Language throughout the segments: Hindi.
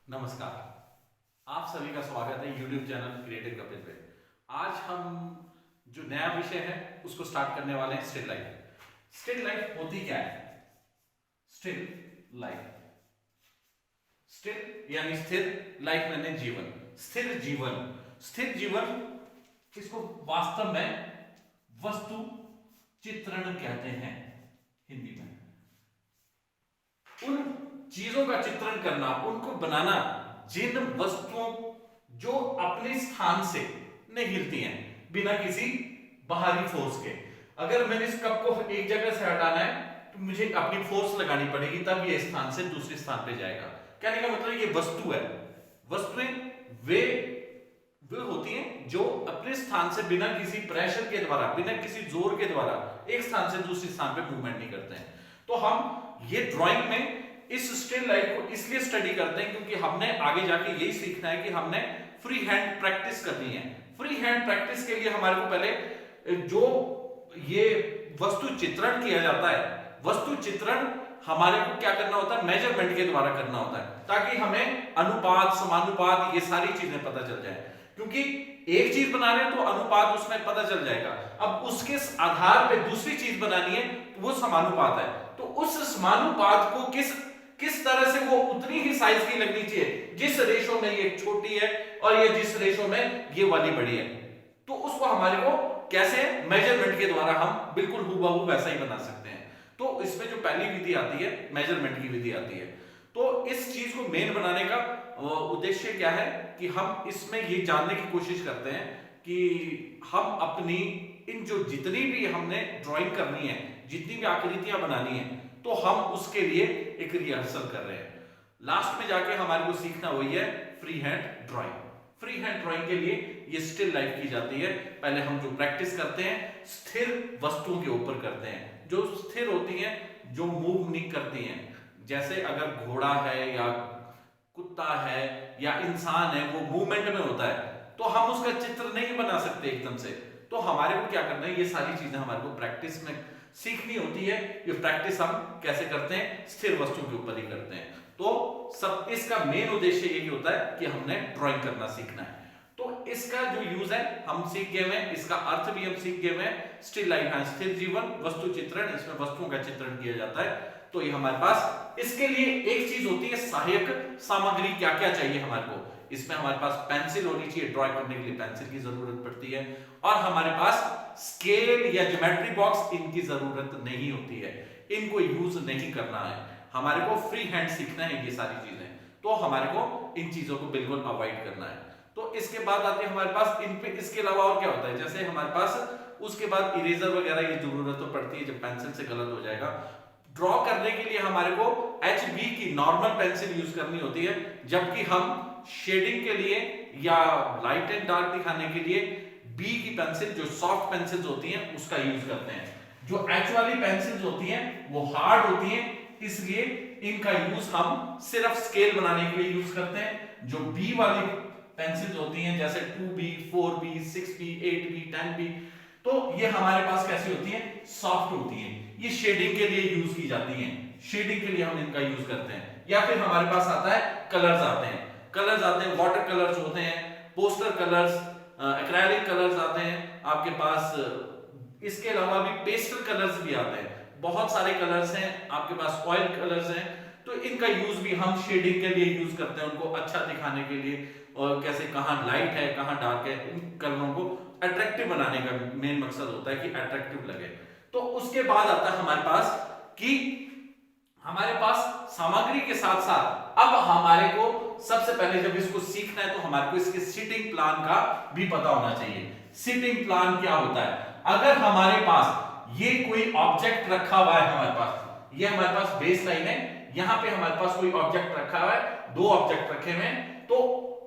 नमस्कार। आप सभी का स्वागत है YouTube चैनल क्रिएटिव कपिल पे। आज हम जो नया विषय है उसको स्टार्ट करने वाले हैं, स्टिल लाइफ। स्टिल लाइफ होती क्या है? स्टिल लाइफ, स्टिल यानी स्थिर, लाइफ मैंने जीवन, स्थिर जीवन। स्थिर जीवन इसको वास्तव में वस्तु चित्रण कहते हैं हिंदी में। उन चीजों का चित्रण करना, उनको बनाना जिन वस्तुओं जो अपने स्थान से नहीं हिलती हैं बिना किसी बाहरी फोर्स के। अगर मैंने इस कप को एक जगह से हटाना है तो मुझे अपनी फोर्स लगानी पड़ेगी, तब ये स्थान से दूसरे स्थान पे जाएगा। कहने का मतलब ये वस्तु है। वस्तुएं वे वे होती हैं जो अपने स्थान से बिना किसी प्रेशर के द्वारा, बिना किसी जोर के द्वारा एक स्थान से दूसरे स्थान पे मूवमेंट नहीं करते हैं। तो हम ये ड्राइंग में इस स्टिल लाइफ को इसलिए स्टडी करते हैं क्योंकि हमने आगे जाके यही सीखना है कि हमने फ्री हैंड प्रैक्टिस करनी है। फ्री हैंड प्रैक्टिस के लिए हमारे को पहले जो ये वस्तु चित्रण किया जाता है, वस्तु चित्रण हमारे को क्या करना होता है, मेजरमेंट के द्वारा करना होता है, ताकि हमें अनुपात, समानुपात, ये सारी चीजें पता चल जाए। क्योंकि एक चीज बना रहे हैं तो अनुपात उसमें पता चल जाएगा। अब उसके आधार पे दूसरी चीज बनानी है तो वो समानुपात है। तो उस समानुपात को किस तरह से वो उतनी ही साइज की लगनी चाहिए जिस रेशो में ये छोटी है और ये जिस रेशो में ये वाली बड़ी है। तो उसको हमारे को कैसे मेजरमेंट के द्वारा हम बिल्कुल हूबहू वैसा ही बना सकते हैं। तो इसमें जो पहली विधि आती है, मेजरमेंट की विधि आती है। तो इस चीज को मेन बनाने का उद्देश्य क्या है कि हम इसमें ये जानने की कोशिश करते हैं कि हम अपनी इन जो जितनी भी हमने ड्राइंग करनी है, जितनी भी आकृतियां बनानी है, तो हम उसके लिए एक रिहर्सल कर रहे हैं। लास्ट में जाके हमारे को सीखना वही है free hand drawing. Free hand drawing के लिए ये स्टिल लाइफ की जाती है। पहले हम जो प्रैक्टिस करते हैं स्थिर वस्तुओं के ऊपर करते हैं, जो स्थिर होती हैं, जो मूव नहीं करती हैं। जैसे अगर घोड़ा है या कुत्ता है या इंसान है, वो मूवमेंट में होता है, तो हम उसका चित्र नहीं बना सकते एकदम से। तो हमारे को क्या करना है, ये सारी चीजें हमारे को प्रैक्टिस में सीखनी होती है। ये प्रैक्टिस हम कैसे करते हैं, स्थिर वस्तुओं के ऊपर ही करते हैं। तो सब इसका मेन उद्देश्य यही होता है कि हमने ड्राइंग करना सीखना है। तो इसका जो यूज है हम सीख गए हैं, इसका अर्थ भी हम सीख गए हैं। स्टिल लाइफ है स्थिर जीवन, वस्तु चित्रण, इसमें वस्तुओं का चित्रण किया जाता है। तो ये हमारे पास इसके लिए एक चीज होती है सहायक सामग्री। क्या क्या चाहिए हमारे को? इसमें हमारे पास पेंसिल होनी चाहिए, ड्रॉ करने के लिए पेंसिल की जरूरत पड़ती है। और हमारे पास स्केल या ज्योमेट्री बॉक्स, इनकी जरूरत नहीं होती है, इनको यूज नहीं करना है। हमारे को फ्री हैंड सीखना है ये सारी चीजें, तो हमारे को इन चीजों को बिल्कुल अवॉइड करना है। तो इसके बाद आते हैं हमारे पास इन पे, इसके अलावा और क्या होता है, जैसे हमारे पास उसके बाद इरेजर वगैरह की जरूरत तो पड़ती है जब पेंसिल से गलत हो जाएगा। ड्रॉ करने के लिए हमारे को HB की नॉर्मल पेंसिल यूज करनी होती है, जबकि हम शेडिंग के लिए या लाइट एंड डार्क दिखाने के लिए B की पेंसिल, जो सॉफ्ट पेंसिल्स होती हैं, उसका यूज करते हैं। जो H वाली पेंसिल्स होती हैं वो हार्ड होती हैं, इसलिए इनका यूज हम सिर्फ स्केल बनाने के लिए यूज करते हैं। जो B वाली पेंसिल्स होती हैं जैसे 2B, 4B, 6B, 8B, 10B, तो ये हमारे पास कैसी होती हैं, सॉफ्ट होती हैं। ये शेडिंग के लिए यूज की जाती हैं, शेडिंग के लिए हम इनका यूज करते हैं। या फिर हमारे पास आता है कलर्स आते हैं, कलर्स आते हैं, वाटर कलर्स होते हैं, पोस्टर कलर्स, एक्रेलिक कलर्स आते हैं आपके पास। इसके अलावा भी पेस्टल कलर्स भी आते हैं, बहुत सारे कलर्स हैं आपके पास, ऑयल कलर्स हैं। तो इनका यूज भी हम शेडिंग के लिए यूज करते हैं, उनको अच्छा दिखाने के लिए, और कैसे कहां लाइट है कहां डार्क है, इन कलरों को अट्रैक्टिव बनाने का मेन मकसद होता है कि अट्रैक्टिव लगे। तो उसके बाद आता है हमारे पास कि हमारे पास सामग्री के साथ साथ अब हमारे को सबसे पहले जब इसको सीखना है तो हमारे को इसके सिटिंग प्लान का भी पता होना चाहिए। सिटिंग प्लान क्या होता है? अगर हमारे पास ये कोई ऑब्जेक्ट रखा हुआ है, हमारे पास ये हमारे पास बेस लाइन है, यहां पे हमारे पास कोई ऑब्जेक्ट रखा हुआ है, दो ऑब्जेक्ट रखे हुए हैं, तो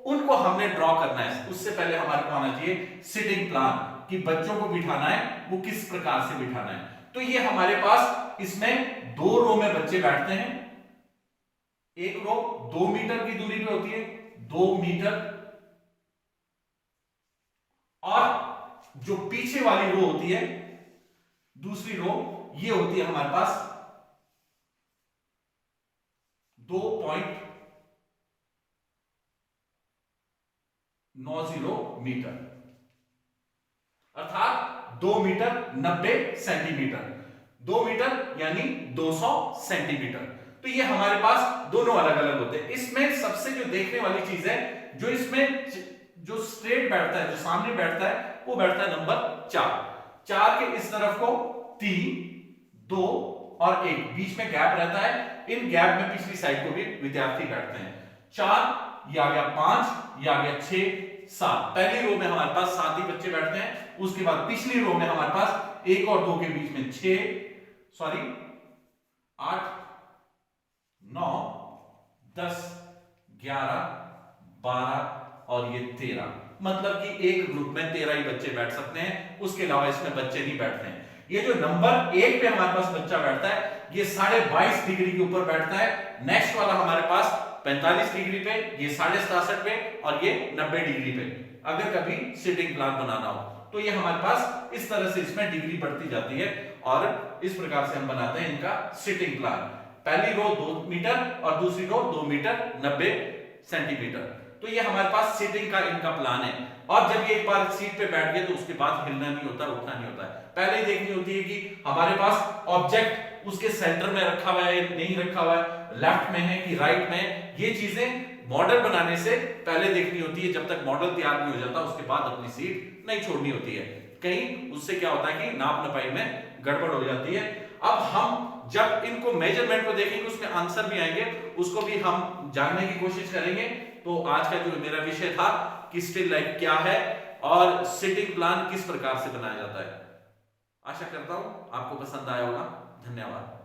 उनको हमने ड्रॉ करना है। उससे पहले हमारे को आना चाहिए सिटिंग प्लान, कि बच्चों को बिठाना है वो किस प्रकार से बिठाना है। तो ये हमारे पास इसमें दो रो में बच्चे बैठते हैं, एक रो 2 मीटर की दूरी पे होती है, 2 मीटर, और जो पीछे वाली रो होती है, दूसरी रो, ये होती है हमारे पास 2.5 90 मीटर, अर्थात 2 मीटर 90 सेंटीमीटर, 2 मीटर यानी 200 सेंटीमीटर। तो ये हमारे पास दोनों अलग अलग होते हैं। इसमें सबसे जो देखने वाली चीज है, जो इसमें जो स्ट्रेट बैठता है, जो सामने बैठता है, वो बैठता है नंबर 4। 4 के इस तरफ को 3, 2 और 1, बीच में गैप रहता है। इन गैप में पिछली साइड को भी विद्यार्थी बैठते हैं। 4, ये आ गया 5, ये आ गया 6, 7। पहली रो में हमारे पास 7 ही बच्चे बैठते हैं। उसके बाद पिछली रो में हमारे पास 1 और 2 के बीच में 8, 9, 10, 11, 12 और ये 13। मतलब कि एक ग्रुप में 13 ही बच्चे बैठ सकते हैं, उसके अलावा इसमें बच्चे नहीं बैठते हैं। ये जो नंबर 1 पे हमारे पास बच्चा बैठता है, ये 22.5 डिग्री के ऊपर बैठता है। नेक्स्ट वाला हमारे पास 45 डिग्री पे, ये 67.5 पे और ये 90 डिग्री पे। अगर कभी सिटिंग प्लान बनाना हो तो ये हमारे पास इस तरह से इसमें डिग्री बढ़ती जाती है और इस प्रकार से हम बनाते हैं इनका सिटिंग प्लान। पहली रो 2 मीटर और दूसरी रो 2 मीटर 90 सेंटीमीटर। तो ये हमारे पास सीटिंग का इनका प्लान है। और जब ये एक बार सीट पे बैठ गए तो उसके बाद हिलना नहीं होता, उठना नहीं होता है। पहले ही देखनी होती है कि हमारे पास ऑब्जेक्ट उसके सेंटर में रखा हुआ है, नहीं रखा हुआ है, लेफ्ट में है कि राइट में। ये चीजें मॉडल बनाने से पहले देखनी होती है। जब तक मॉडल तैयार नहीं हो जाता उसके बाद अपनी सीट नहीं छोड़नी होती है। कहीं उससे क्या होता है कि नाप नपाई में गड़बड़ हो जाती है। अब हम जब इनको मेजरमेंट को देखेंगे उसमें आंसर भी आएंगे, उसको भी हम जानने की कोशिश करेंगे। तो आज का जो मेरा विषय था कि स्टिल लाइफ क्या है और सिटिंग प्लान किस प्रकार से बनाया जाता है। आशा करता हूं आपको पसंद आया होगा। धन्यवाद।